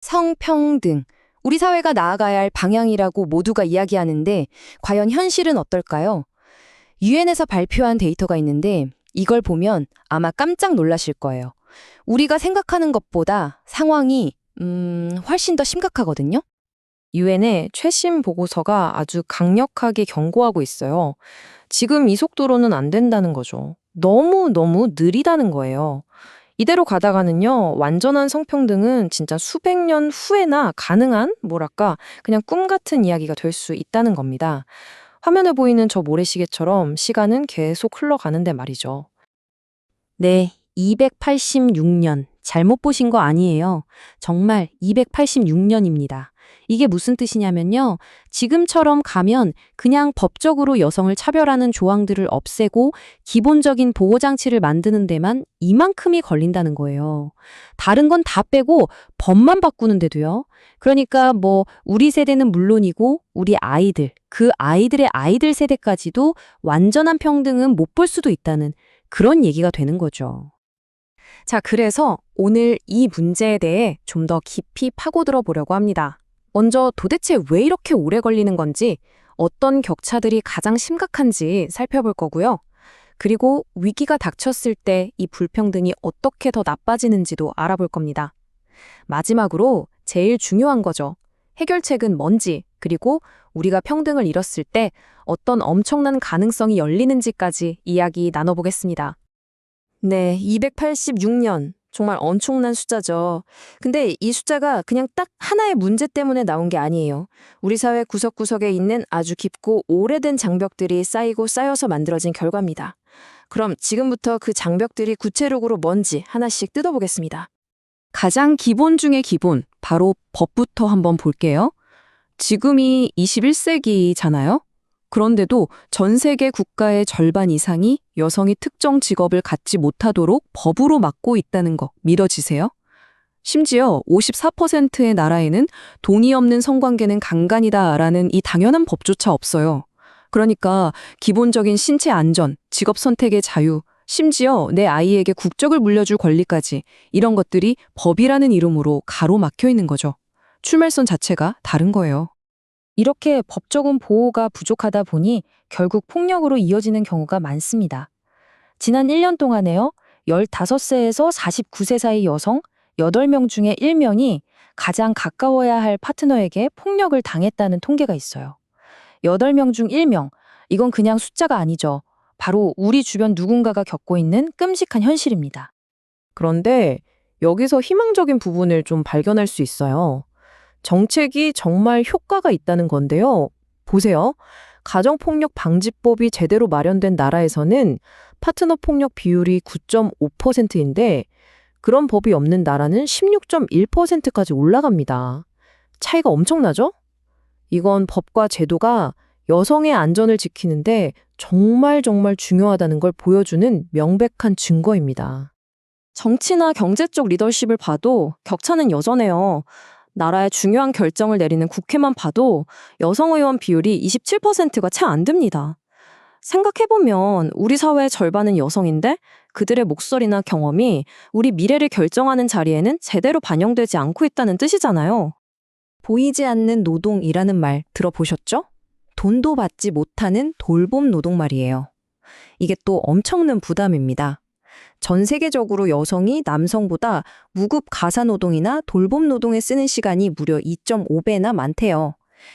성평등. 우리 사회가 나아가야 할 방향이라고 모두가 이야기하는데 과연 현실은 어떨까요? 유엔에서 발표한 데이터가 있는데 이걸 보면 아마 깜짝 놀라실 거예요. 우리가 생각하는 것보다 상황이 훨씬 더 심각하거든요. 유엔의 최신 보고서가 아주 강력하게 경고하고 있어요. 지금 이 속도로는 안 된다는 거죠. 너무 느리다는 거예요. 이대로 가다가는요, 완전한 성평등은 진짜 수백 년 후에나 가능한, 그냥 꿈 같은 이야기가 될 수 있다는 겁니다. 화면에 보이는 저 모래시계처럼 시간은 계속 흘러가는데 말이죠. 네, 286년. 잘못 보신 거 아니에요. 정말 286년입니다. 이게 무슨 뜻이냐면요. 지금처럼 가면 그냥 법적으로 여성을 차별하는 조항들을 없애고 기본적인 보호장치를 만드는 데만 이만큼이 걸린다는 거예요. 다른 건 다 빼고 법만 바꾸는데도요. 그러니까 우리 세대는 물론이고 우리 아이들, 그 아이들의 아이들 세대까지도 완전한 평등은 못 볼 수도 있다는 그런 얘기가 되는 거죠. 자, 그래서 오늘 이 문제에 대해 좀 더 깊이 파고들어 보려고 합니다. 먼저 도대체 왜 이렇게 오래 걸리는 건지, 어떤 격차들이 가장 심각한지 살펴볼 거고요. 그리고 위기가 닥쳤을 때 이 불평등이 어떻게 더 나빠지는지도 알아볼 겁니다. 마지막으로 제일 중요한 거죠. 해결책은 뭔지, 그리고 우리가 평등을 잃었을 때 어떤 엄청난 가능성이 열리는지까지 이야기 나눠보겠습니다. 네, 286년. 정말 엄청난 숫자죠. 근데 이 숫자가 그냥 딱 하나의 문제 때문에 나온 게 아니에요. 우리 사회 구석구석에 있는 아주 깊고 오래된 장벽들이 쌓이고 쌓여서 만들어진 결과입니다. 그럼 지금부터 그 장벽들이 구체적으로 뭔지 하나씩 뜯어보겠습니다. 가장 기본 중의 기본, 바로 법부터 한번 볼게요. 지금이 21세기잖아요? 그런데도 전 세계 국가의 절반 이상이 여성이 특정 직업을 갖지 못하도록 법으로 막고 있다는 거 믿어지세요? 심지어 54%의 나라에는 돈이 없는 성관계는 강간이다라는 이 당연한 법조차 없어요. 그러니까 기본적인 신체 안전, 직업 선택의 자유, 심지어 내 아이에게 국적을 물려줄 권리까지 이런 것들이 법이라는 이름으로 가로막혀 있는 거죠. 출발선 자체가 다른 거예요. 이렇게 법적인 보호가 부족하다 보니 결국 폭력으로 이어지는 경우가 많습니다. 지난 1년 동안에요, 15세에서 49세 사이 여성 8명 중에 1명이 가장 가까워야 할 파트너에게 폭력을 당했다는 통계가 있어요. 8명 중 1명, 이건 그냥 숫자가 아니죠. 바로 우리 주변 누군가가 겪고 있는 끔찍한 현실입니다. 그런데 여기서 희망적인 부분을 좀 발견할 수 있어요. 정책이 정말 효과가 있다는 건데요. 보세요. 가정폭력 방지법이 제대로 마련된 나라에서는 파트너 폭력 비율이 9.5%인데 그런 법이 없는 나라는 16.1%까지 올라갑니다. 차이가 엄청나죠? 이건 법과 제도가 여성의 안전을 지키는데 정말 중요하다는 걸 보여주는 명백한 증거입니다. 정치나 경제 쪽 리더십을 봐도 격차는 여전해요. 나라의 중요한 결정을 내리는 국회만 봐도 여성 의원 비율이 27%가 채 안 됩니다. 생각해보면 우리 사회의 절반은 여성인데 그들의 목소리나 경험이 우리 미래를 결정하는 자리에는 제대로 반영되지 않고 있다는 뜻이잖아요. 보이지 않는 노동이라는 말 들어보셨죠? 돈도 받지 못하는 돌봄 노동 말이에요. 이게 또 엄청난 부담입니다. 전 세계적으로 여성이 남성보다 무급 가사노동이나 돌봄 노동에 쓰는 시간이 무려 2.5배나 많대요.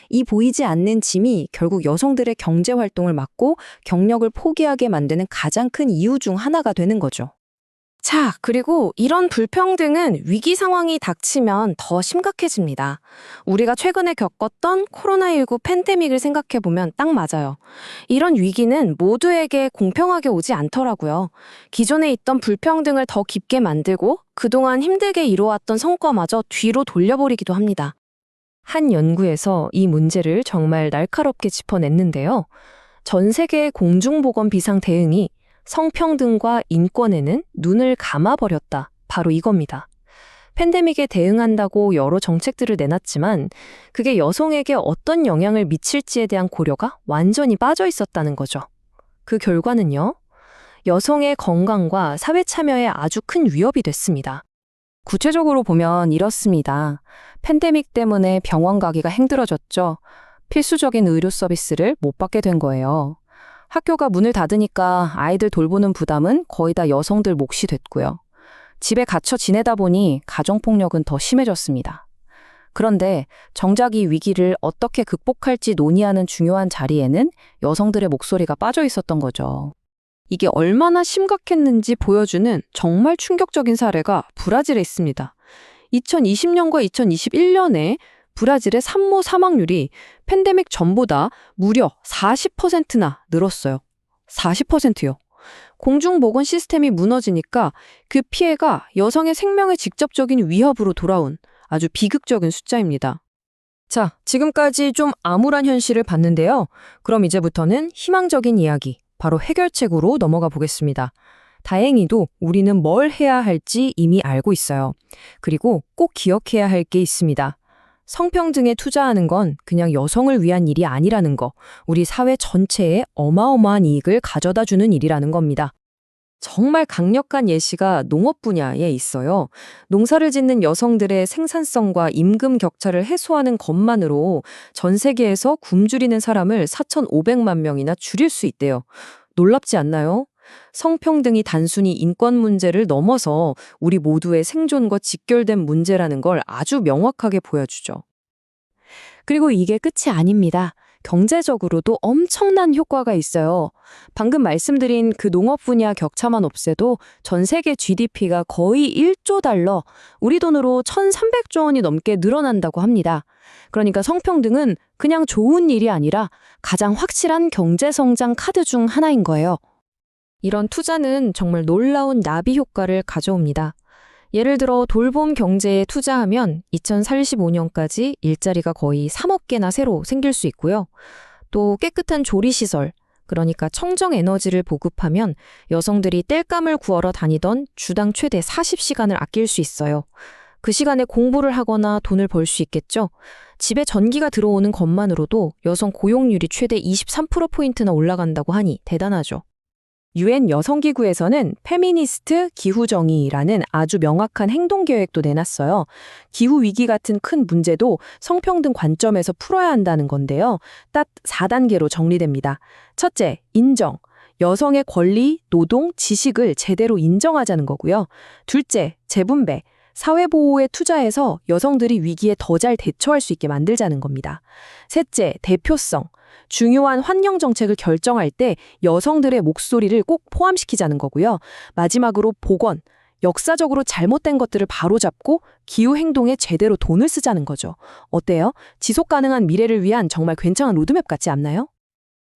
이 보이지 않는 짐이 결국 여성들의 경제 활동을 막고 경력을 포기하게 만드는 가장 큰 이유 중 하나가 되는 거죠. 자, 그리고 이런 불평등은 위기 상황이 닥치면 더 심각해집니다. 우리가 최근에 겪었던 코로나19 팬데믹을 생각해보면 딱 맞아요. 이런 위기는 모두에게 공평하게 오지 않더라고요. 기존에 있던 불평등을 더 깊게 만들고 그동안 힘들게 이루어왔던 성과마저 뒤로 돌려버리기도 합니다. 한 연구에서 이 문제를 정말 날카롭게 짚어냈는데요. 전 세계의 공중보건 비상 대응이 성평등과 인권에는 눈을 감아버렸다. 바로 이겁니다. 팬데믹에 대응한다고 여러 정책들을 내놨지만 그게 여성에게 어떤 영향을 미칠지에 대한 고려가 완전히 빠져 있었다는 거죠. 그 결과는요. 여성의 건강과 사회 참여에 아주 큰 위협이 됐습니다. 구체적으로 보면 이렇습니다. 팬데믹 때문에 병원 가기가 힘들어졌죠. 필수적인 의료 서비스를 못 받게 된 거예요. 학교가 문을 닫으니까 아이들 돌보는 부담은 거의 다 여성들 몫이 됐고요. 집에 갇혀 지내다 보니 가정폭력은 더 심해졌습니다. 그런데 정작 이 위기를 어떻게 극복할지 논의하는 중요한 자리에는 여성들의 목소리가 빠져 있었던 거죠. 이게 얼마나 심각했는지 보여주는 정말 충격적인 사례가 브라질에 있습니다. 2020년과 2021년에 브라질의 산모 사망률이 팬데믹 전보다 무려 40%나 늘었어요. 40%요. 공중보건 시스템이 무너지니까 그 피해가 여성의 생명에 직접적인 위협으로 돌아온 아주 비극적인 숫자입니다. 자, 지금까지 좀 암울한 현실을 봤는데요. 그럼 이제부터는 희망적인 이야기, 바로 해결책으로 넘어가 보겠습니다. 다행히도 우리는 뭘 해야 할지 이미 알고 있어요. 그리고 꼭 기억해야 할 게 있습니다. 성평등에 투자하는 건 그냥 여성을 위한 일이 아니라는 거, 우리 사회 전체에 어마어마한 이익을 가져다 주는 일이라는 겁니다. 정말 강력한 예시가 농업 분야에 있어요. 농사를 짓는 여성들의 생산성과 임금 격차를 해소하는 것만으로 전 세계에서 굶주리는 사람을 4,500만 명이나 줄일 수 있대요. 놀랍지 않나요? 성평등이 단순히 인권 문제를 넘어서 우리 모두의 생존과 직결된 문제라는 걸 아주 명확하게 보여주죠. 그리고 이게 끝이 아닙니다. 경제적으로도 엄청난 효과가 있어요. 방금 말씀드린 그 농업 분야 격차만 없애도 전 세계 GDP가 거의 1조 달러, 우리 돈으로 1,300조 원이 넘게 늘어난다고 합니다. 그러니까 성평등은 그냥 좋은 일이 아니라 가장 확실한 경제성장 카드 중 하나인 거예요. 이런 투자는 정말 놀라운 나비 효과를 가져옵니다. 예를 들어 돌봄 경제에 투자하면 2035년까지 일자리가 거의 3억 개나 새로 생길 수 있고요. 또 깨끗한 조리시설, 그러니까 청정에너지를 보급하면 여성들이 땔감을 구하러 다니던 주당 최대 40시간을 아낄 수 있어요. 그 시간에 공부를 하거나 돈을 벌 수 있겠죠. 집에 전기가 들어오는 것만으로도 여성 고용률이 최대 23%포인트나 올라간다고 하니 대단하죠. 유엔 여성기구에서는 페미니스트 기후정의라는 아주 명확한 행동계획도 내놨어요. 기후위기 같은 큰 문제도 성평등 관점에서 풀어야 한다는 건데요. 딱 4단계로 정리됩니다. 첫째, 인정. 여성의 권리, 노동, 지식을 제대로 인정하자는 거고요. 둘째, 재분배. 사회보호에 투자해서 여성들이 위기에 더 잘 대처할 수 있게 만들자는 겁니다. 셋째, 대표성. 중요한 환경 정책을 결정할 때 여성들의 목소리를 꼭 포함시키자는 거고요. 마지막으로 복원. 역사적으로 잘못된 것들을 바로잡고 기후행동에 제대로 돈을 쓰자는 거죠. 어때요? 지속가능한 미래를 위한 정말 괜찮은 로드맵 같지 않나요?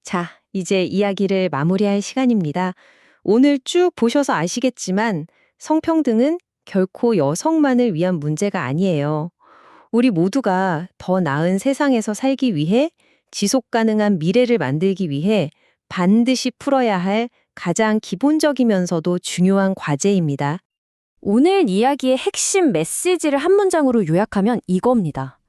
자, 이제 이야기를 마무리할 시간입니다. 오늘 쭉 보셔서 아시겠지만 성평등은 결코 여성만을 위한 문제가 아니에요. 우리 모두가 더 나은 세상에서 살기 위해 지속 가능한 미래를 만들기 위해 반드시 풀어야 할 가장 기본적이면서도 중요한 과제입니다. 오늘 이야기의 핵심 메시지를 한 문장으로 요약하면 이겁니다.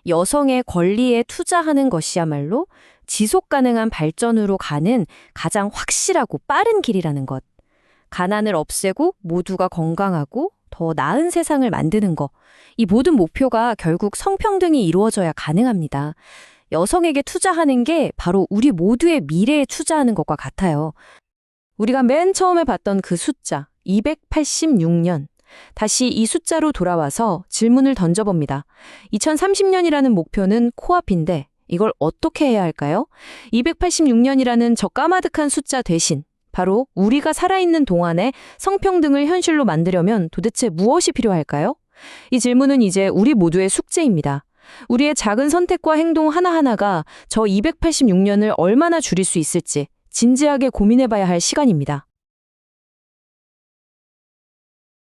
여성의 권리에 투자하는 것이야말로 지속 가능한 발전으로 가는 가장 확실하고 빠른 길이라는 것. 가난을 없애고 모두가 건강하고 더 나은 세상을 만드는 것. 이 모든 목표가 결국 성평등이 이루어져야 가능합니다. 여성에게 투자하는 게 바로 우리 모두의 미래에 투자하는 것과 같아요. 우리가 맨 처음에 봤던 그 숫자, 286년. 다시 이 숫자로 돌아와서 질문을 던져봅니다. 2030년이라는 목표는 코앞인데 이걸 어떻게 해야 할까요? 286년이라는 저 까마득한 숫자 대신 바로 우리가 살아있는 동안에 성평등을 현실로 만들려면 도대체 무엇이 필요할까요? 이 질문은 이제 우리 모두의 숙제입니다. 우리의 작은 선택과 행동 하나하나가 저 286년을 얼마나 줄일 수 있을지 진지하게 고민해봐야 할 시간입니다.